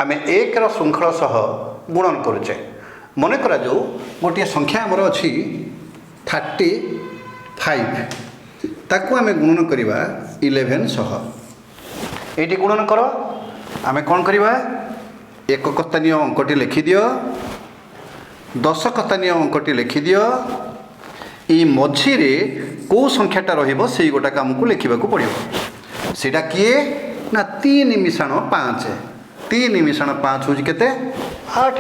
आमे एक श्रृंखल सह गुणन करुचे मन करा जो गोटे संख्या आमर अच्छी 35 ताकू आमे गुणन करिबा 11 सह एटी गुणन कर आमे कौन करिबा एक कस्तानीय अंकटी लिखि दियो 10 कस्तानीय अंकटी लिखि दियो ई मझी रे को संख्याटा रहिबो सेई गोटाक हमकु लिखिबाकू पड़िबो सेटा किए ना 3 मिशाण 5 3 मिशाण 5 होची केते 8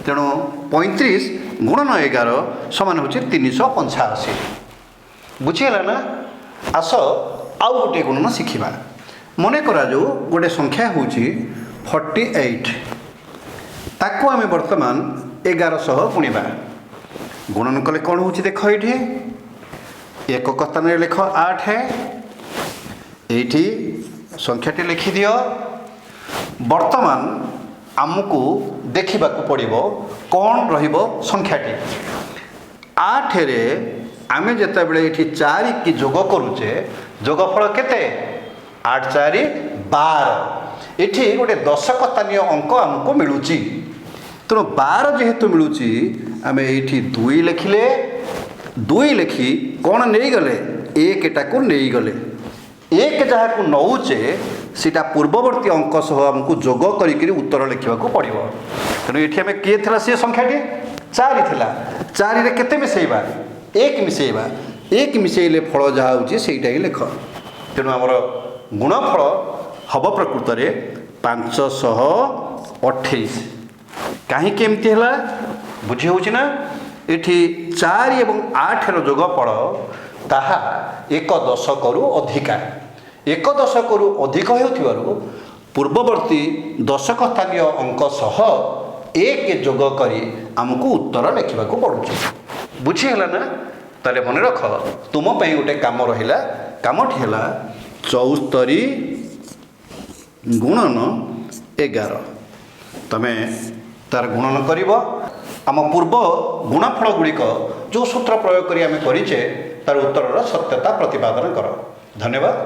तेणु 35 गुणन 11 समान होची 385 बुझीगला ना आस आउ गोटे गुणन शिखिबा मने करा जो गोटे संख्या होची 48 ताकू आमे वर्तमान 1100 गुणिबा गुणन कले कौन होची देख ये एक स्थान लिख 8 ये संख्याटी लिखि दियो वर्तमान आमको देखा पड़ो कौन रहिबो संख्याटी 8 रे आमे जेता बेले एठी 4 की जोग करूचे जोगफल केते 8 4 12 एठी गोटे 10 स्थानीय अंक आमको मिलुची तेणु 12 जेहेतु मिलुची आमे एठी 2 लिखिले 2 लिखि कौन नहीं गले एक टाको नहीं गले एक जहाँ को नौचे सीटा पूर्ववर्ती अंक सह आमको जोग करी उत्तर लिखा पड़ो तेणु ये आम किए थी सी संख्याटी 4 थिला 4 रे केते मिसेइबा एक मिसेइबा एक मिसेइले फल जहाँ होची सेटा ही लिख तेणु आमर गुणफल हम प्रकृत में 528 कहीं केमती है बुझी होची ना एठी 4 एवं 8 रो जोगफल ताहा 1 दशकरू अधिका 1 दशकरू अधिक होथिबारु पूर्ववर्ती दशक स्थानीय अंक सह एक जोग करी आमको उत्तर लिखा पड़ुଛି बुझीगला ना ताले मन रख तुम पई गोटे काम रहिला कामटी है 74 गुणन 11 तमें तार गुणन करिवो आम पूर्व गुणफल गुड़िक जो सूत्र प्रयोग करी आमे करिचे तार उत्तर सत्यता प्रतिपादन कर धन्यवाद।